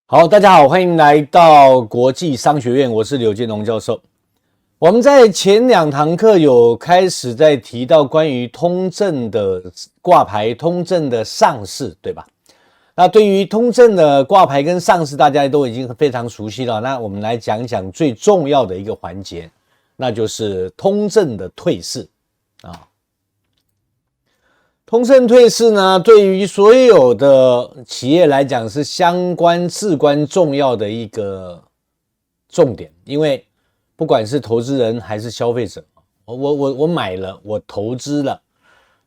好，大家好，欢迎来到国际商学院，我是柳建龙教授。我们在前2堂课有开始在提到关于通证的挂牌、通证的上市，对吧？那对于通证的挂牌跟上市，大家都已经非常熟悉了。那我们来讲讲最重要的一个环节，那就是通证的退市啊。通证退市呢，对于所有的企业来讲是至关重要的一个重点，因为不管是投资人还是消费者，我买了，我投资了，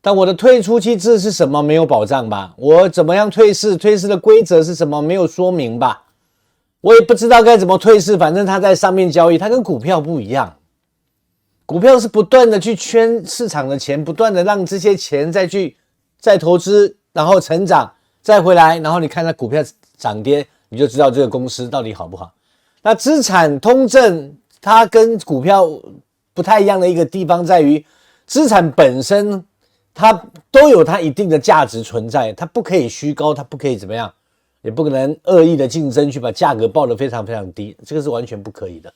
但我的退出机制是什么？没有保障吧？我怎么样退市？退市的规则是什么？没有说明吧？我也不知道该怎么退市，反正它在上面交易，它跟股票不一样。股票是不断的去圈市场的钱，不断的让这些钱再投资，然后成长，再回来，然后你看它股票涨跌，你就知道这个公司到底好不好。那资产通证它跟股票不太一样的一个地方在于，资产本身它都有它一定的价值存在，它不可以虚高，它不可以怎么样，也不可能恶意的竞争去把价格报得非常非常低，这个是完全不可以的。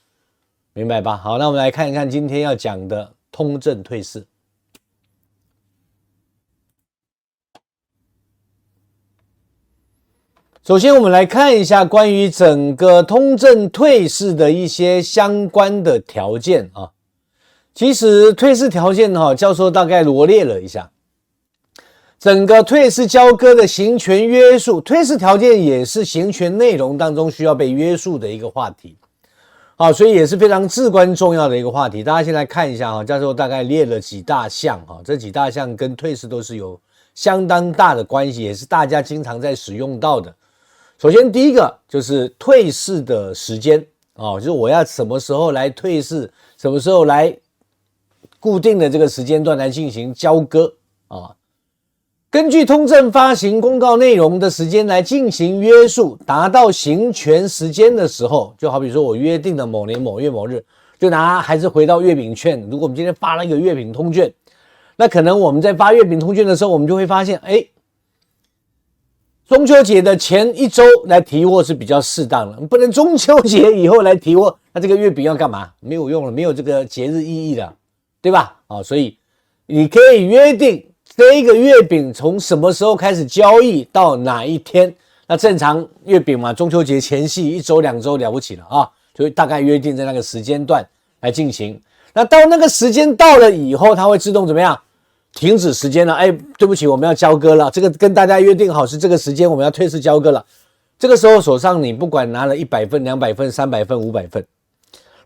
明白吧？好，那我们来看一看今天要讲的通证退市。首先我们来看一下关于整个通证退市的一些相关的条件啊。其实退市条件教授大概罗列了一下，整个退市交割的行权约束，退市条件也是行权内容当中需要被约束的一个话题。好，所以也是非常至关重要的一个话题。大家先来看一下教授大概列了几大项这几大项跟退市都是有相当大的关系，也是大家经常在使用到的。首先第一个就是退市的时间就是我要什么时候来退市，什么时候来固定的这个时间段来进行交割根据通证发行公告内容的时间来进行约束，达到行权时间的时候，就好比说我约定的某年某月某日，就还是回到月饼券，如果我们今天发了一个月饼通券，那可能我们在发月饼通券的时候，我们就会发现中秋节的前一周来提货是比较适当的，不能中秋节以后来提货，那这个月饼要干嘛？没有用了，没有这个节日意义了，对吧？所以你可以约定这一个月饼从什么时候开始交易到哪一天，那正常月饼嘛，中秋节前夕1周2周了不起了就大概约定在那个时间段来进行。那到那个时间到了以后，它会自动怎么样？停止时间了，对不起，我们要交割了，这个跟大家约定好是这个时间我们要退市交割了。这个时候手上你不管拿了100份、200份、300份、500份，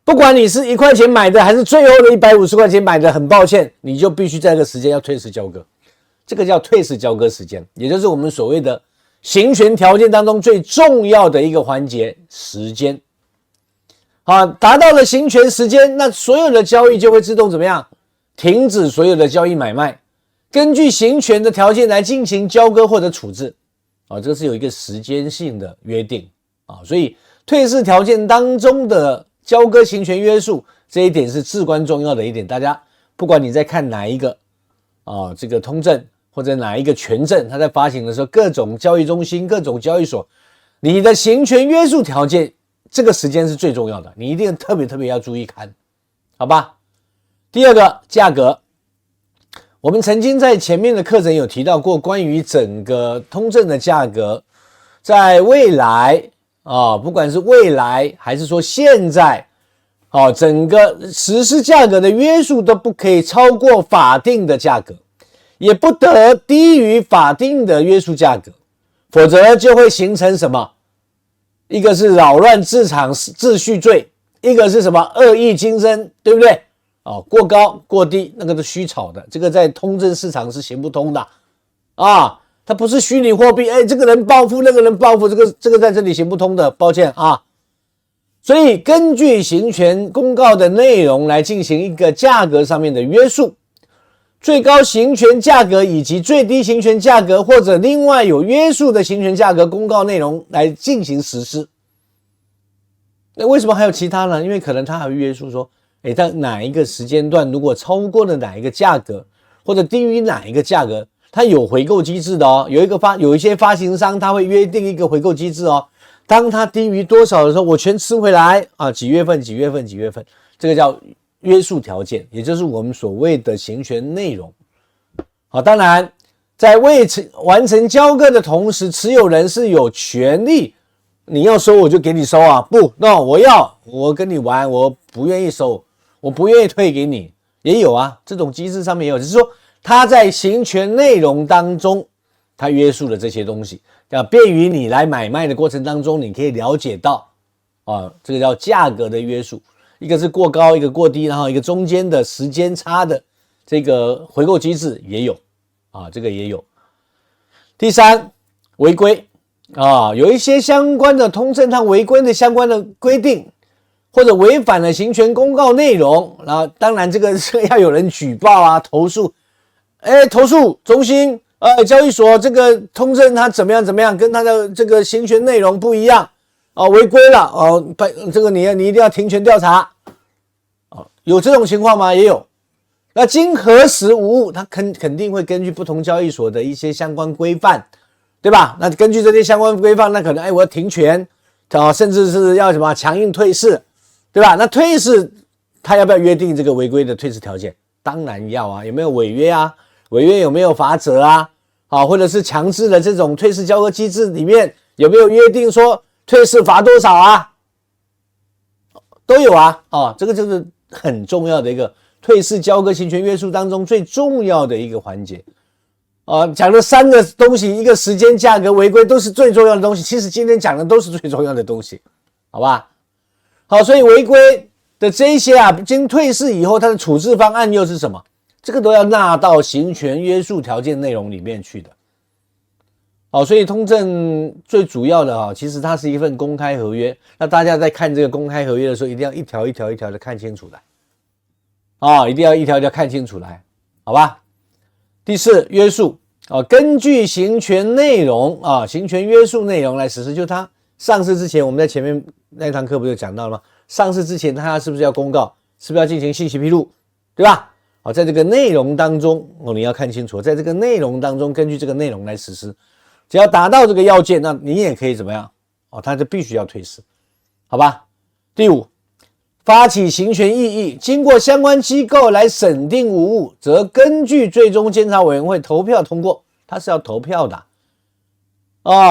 不管你是1块钱买的还是最后的150块钱买的，很抱歉，你就必须在这个时间要退市交割。这个叫退市交割时间，也就是我们所谓的行权条件当中最重要的一个环节，时间。达到了行权时间，那所有的交易就会自动怎么样？停止所有的交易买卖，根据行权的条件来进行交割或者处置这是有一个时间性的约定所以退市条件当中的交割行权约束，这一点是至关重要的一点。大家不管你在看哪一个这个通证或者哪一个权证，它在发行的时候，各种交易中心、各种交易所，你的行权约束条件，这个时间是最重要的，你一定特别要注意看，好吧？第二个，价格。我们曾经在前面的课程有提到过，关于整个通证的价格，在未来不管是未来还是说现在整个实施价格的约束都不可以超过法定的价格，也不得低于法定的约束价格，否则就会形成什么？一个是扰乱市场秩序罪，一个是什么？恶意竞争，对不对？过高过低那个是虚炒的，这个在通证市场是行不通的它不是虚拟货币，这个人报复那个人报复，这个在这里行不通的，抱歉所以根据行权公告的内容来进行一个价格上面的约束，最高行权价格以及最低行权价格或者另外有约束的行权价格公告内容来进行实施。那为什么还有其他呢？因为可能它还会约束说在哪一个时间段，如果超过了哪一个价格，或者低于哪一个价格，它有回购机制的有一些发行商他会约定一个回购机制当它低于多少的时候，我全吃回来啊，几月份，这个叫约束条件，也就是我们所谓的行权内容。好，当然在未完成交割的同时，持有人是有权利，你要收我就给你收啊，不 ，no， 我跟你玩，我不愿意收，我不愿意退给你，也有啊，这种机制上面也有，只是说它在行权内容当中，它约束了这些东西，便于你来买卖的过程当中，你可以了解到啊，这个叫价格的约束，一个是过高，一个过低，然后一个中间的时间差的这个回购机制也有啊，这个也有。第三，违规啊，有一些相关的通证它违规的相关的规定，或者违反了行权公告内容，然后当然这个要有人举报啊，投诉，投诉中心，交易所这个通证它怎么样，跟它的这个行权内容不一样啊，违规了哦，这个你一定要停权调查啊，有这种情况吗？也有。那经核实无误，它肯定会根据不同交易所的一些相关规范，对吧？那根据这些相关规范，那可能我要停权啊，甚至是要什么强硬退市，对吧？那退市他要不要约定这个违规的退市条件？当然要啊，有没有违约啊？违约有没有罚则啊？啊，或者是强制的这种退市交割机制里面有没有约定说退市罚多少啊？都有啊，这个就是很重要的一个退市交割行权约束当中最重要的一个环节。讲了3个东西，一个时间、价格、违规都是最重要的东西。其实今天讲的都是最重要的东西，好吧？好，所以违规的这一些经退市以后，它的处置方案又是什么？这个都要纳到行权约束条件内容里面去的。好，所以通证最主要的其实它是一份公开合约。那大家在看这个公开合约的时候，一定要一条一条的看清楚来。一定要一条一条看清楚来，好吧？第4，约束根据行权内容行权约束内容来实施。就它上市之前，我们在前面那堂课不是讲到了吗？上市之前它是不是要公告？是不是要进行信息披露？对吧？在这个内容当中你要看清楚，在这个内容当中，根据这个内容来实施。只要达到这个要件，那你也可以怎么样？它就必须要退市，好吧？第5，发起行权异议，经过相关机构来审定无误，则根据最终监察委员会投票通过。它是要投票的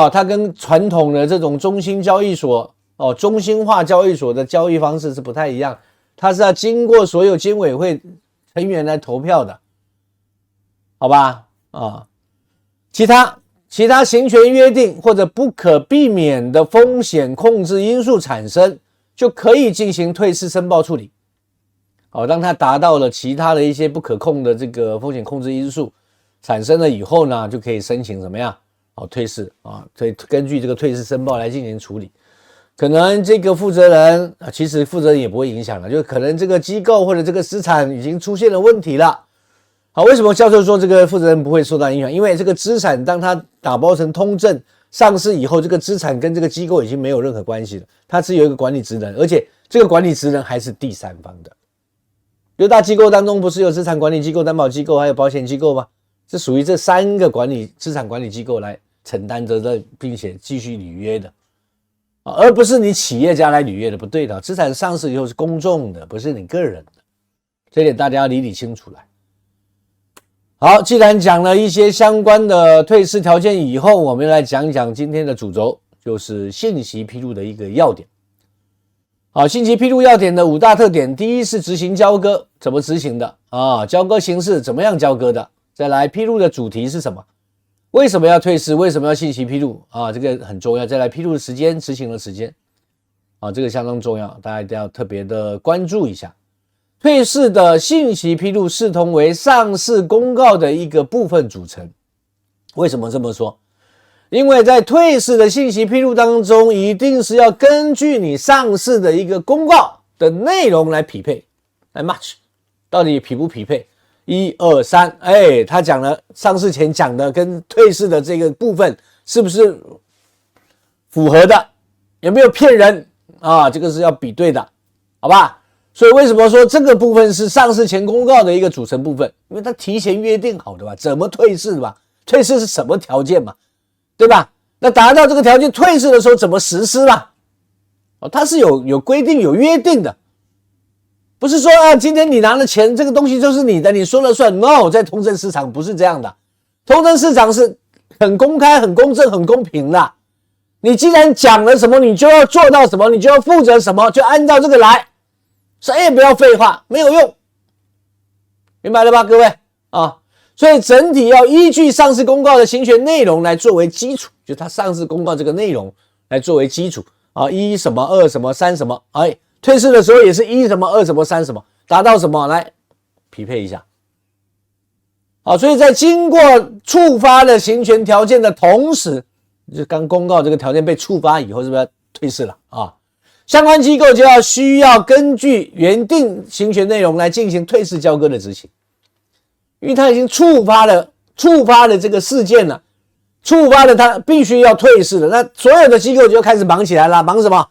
它跟传统的这种中心交易所中心化交易所的交易方式是不太一样，它是要经过所有监委会成员来投票的，好吧？其他行权约定或者不可避免的风险控制因素产生，就可以进行退市申报处理。当它达到了其他的一些不可控的这个风险控制因素产生了以后呢，就可以申请怎么样？退市根据这个退市申报来进行处理。可能这个负责人其实负责人也不会影响了，就可能这个机构或者这个资产已经出现了问题了。为什么教授说这个负责人不会受到影响？因为这个资产当它打包成通证上市以后，这个资产跟这个机构已经没有任何关系了，它只有一个管理职能，而且这个管理职能还是第三方的。6大机构当中不是有资产管理机构、担保机构还有保险机构吗？是属于这3个资产管理机构来承担责任并且继续履约的，而不是你企业家来履约的，不对的。资产上市以后是公众的，不是你个人的，这点大家要理清楚来。好，既然讲了一些相关的退市条件以后，我们来讲讲今天的主轴，就是信息披露的一个要点。好，信息披露要点的5大特点，第一是执行交割，怎么执行的交割形式怎么样交割的，再来披露的主题是什么，为什么要退市，为什么要信息披露这个很重要，再来披露的时间，执行的时间这个相当重要，大家一定要特别的关注一下。退市的信息披露视同为上市公告的一个部分组成。为什么这么说？因为在退市的信息披露当中，一定是要根据你上市的一个公告的内容来匹配，来 match， 到底匹不匹配？1、2、3，他讲了上市前讲的跟退市的这个部分是不是符合的？有没有骗人这个是要比对的，好吧？所以为什么说这个部分是上市前公告的一个组成部分？因为它提前约定好的吧，怎么退市吧，退市是什么条件嘛，对吧？那达到这个条件退市的时候怎么实施啦？它是有规定有约定的，不是说今天你拿了钱，这个东西就是你的，你说了算。No， 在通证市场不是这样的，通证市场是很公开、很公正、很公平的。你既然讲了什么，你就要做到什么，你就要负责什么，就按照这个来，谁也不要废话，没有用，明白了吧，各位啊？所以整体要依据上市公告的行权内容来作为基础，就它上市公告这个内容来作为基础啊，一什么二什么三什么，退市的时候也是一什么二什么三什么，达到什么来匹配一下。好，所以在经过触发的行权条件的同时，就刚公告这个条件被触发以后，是不是要退市了啊？相关机构就需要根据原定行权内容来进行退市交割的执行，因为它已经触发了这个事件了，触发了它必须要退市了。那所有的机构就开始忙起来了，忙什么？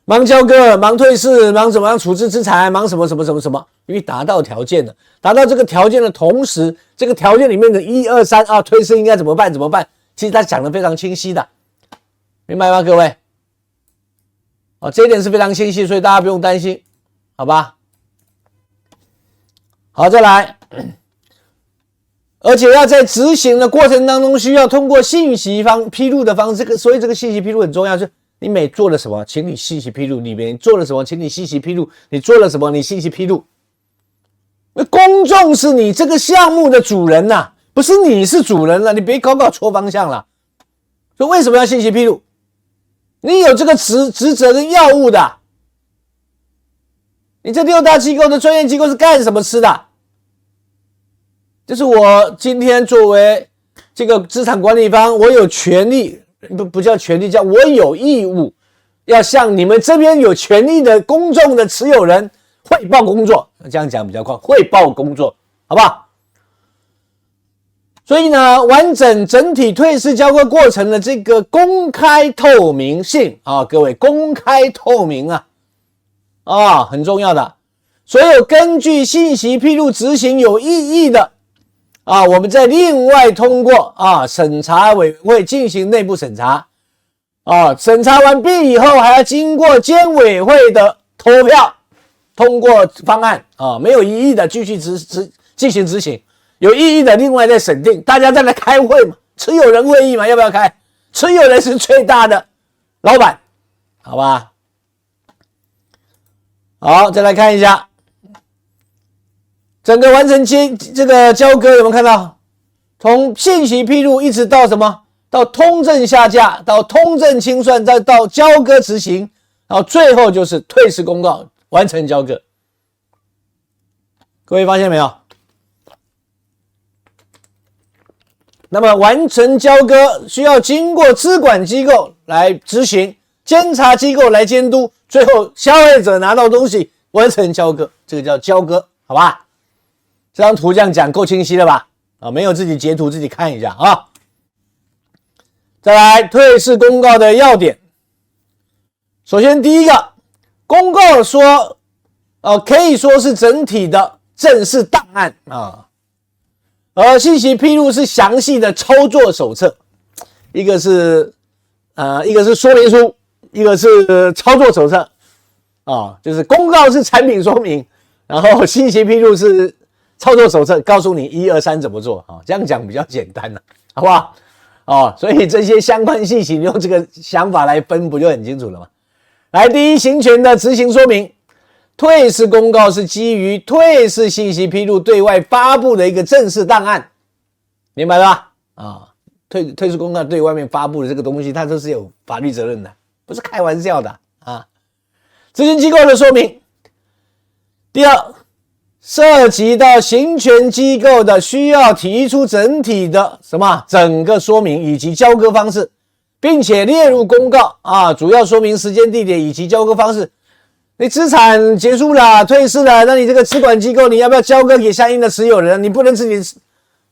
忙交割，忙退市，忙什么？处置资产，忙什么？因为达到条件了，达到这个条件的同时，这个条件里面的1、2、3啊，退市应该怎么办？其实他讲得非常清晰的，明白吗，各位？这一点是非常清晰，所以大家不用担心，好吧？好，再来，而且要在执行的过程当中，需要通过信息披露的方式，所以这个信息披露很重要，就是你每做了什么，请你信息披露；你做了什么，请你信息披露；你做了什么，你信息披露。公众是你这个项目的主人呐，不是你是主人了，你别搞错方向了。所以为什么要信息披露？你有这个职责跟要务的。你这6大机构的专业机构是干什么吃的？就是我今天作为这个资产管理方，我有权利，不叫权利，叫我有义务，要向你们这边有权利的公众的持有人汇报工作。这样讲比较快，汇报工作，好不好？所以呢，完整体退市交割过程的这个公开透明性啊，各位，公开透明很重要的。所有根据信息披露执行有异议的我们再另外通过审查委员会进行内部审查审查完毕以后，还要经过监委会的投票，通过方案没有异议的继续进行执行。有异议的，另外再审定，大家再来开会嘛，持有人会议嘛，要不要开？持有人是最大的老板，好吧？好，再来看一下整个完成这个交割，有没有看到？从信息披露一直到什么？到通证下架，到通证清算，再到交割执行，然后最后就是退市公告，完成交割。各位发现没有？那么完成交割需要经过资管机构来执行，监察机构来监督，最后消费者拿到东西完成交割，这个叫交割，好吧？这张图这样讲够清晰了吧？没有自己截图自己看一下啊。再来退市公告的要点，首先第一个，公告说可以说是整体的正式档案而信息披露是详细的操作手册，一个是说明书，一个是操作手册就是公告是产品说明，然后信息披露是操作手册，告诉你1、2、3怎么做这样讲比较简单好不好？所以这些相关信息你用这个想法来分，不就很清楚了吗？来，第一，行权的执行说明。退市公告是基于退市信息披露对外发布的一个正式档案，明白了吧？退市公告对外面发布的这个东西，它都是有法律责任的，不是开玩笑的执行机构的说明。第二，涉及到行权机构的需要提出整体的整个说明以及交割方式，并且列入公告主要说明时间、地点以及交割方式。你资产结束了，退市了，那你这个资管机构你要不要交割给相应的持有人？你不能自己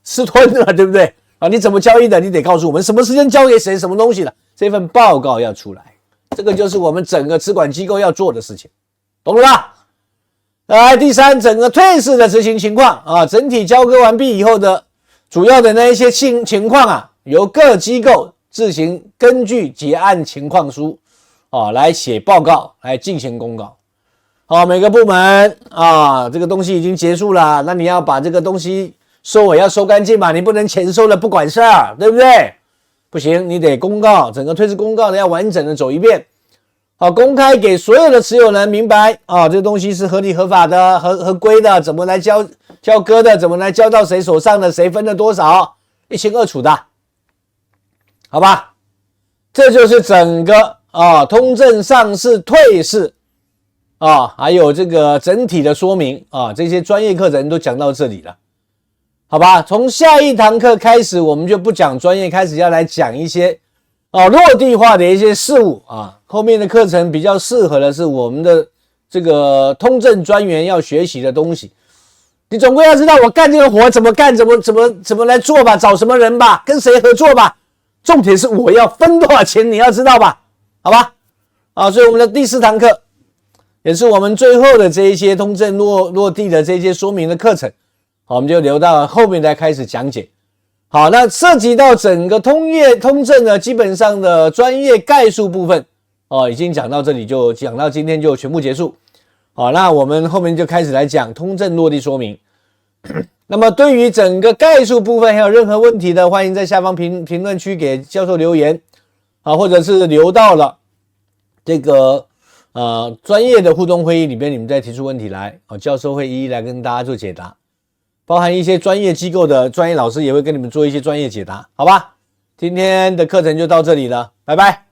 私吞了，对不对？你怎么交易的？你得告诉我们什么时间交给谁，什么东西了，这份报告要出来。这个就是我们整个资管机构要做的事情，懂了吧？来，第三，整个退市的执行情况整体交割完毕以后的主要的那一些情况由各机构自行根据结案情况书来写报告来进行公告。好，每个部门这个东西已经结束了，那你要把这个东西收尾要收干净嘛，你不能钱收了不管事儿，对不对？不行，你得公告，整个退市公告呢要完整的走一遍。好，公开给所有的持有人明白这个东西是合理合法的、合规的，怎么来交割的，怎么来交到谁手上的，谁分了多少，一清二楚的，好吧？这就是整个通证上市退市还有这个整体的说明这些专业课程都讲到这里了，好吧？从下一堂课开始，我们就不讲专业，开始要来讲一些落地化的一些事物后面的课程比较适合的是我们的这个通证专员要学习的东西。你总归要知道我干这个活怎么干，怎么来做吧，找什么人吧，跟谁合作吧。重点是我要分多少钱，你要知道吧？好吧？所以我们的第4堂课也是我们最后的这一些通证落地的这些说明的课程，我们就留到后面再开始讲解。好，那涉及到整个通证呢，基本上的专业概述部分已经讲到这里，就讲到今天就全部结束。好，那我们后面就开始来讲通证落地说明。那么对于整个概述部分还有任何问题的，欢迎在下方评论区给教授留言或者是留到了这个专业的互动会议里面，你们再提出问题来教授会一一来跟大家做解答，包含一些专业机构的专业老师也会跟你们做一些专业解答，好吧？今天的课程就到这里了，拜拜。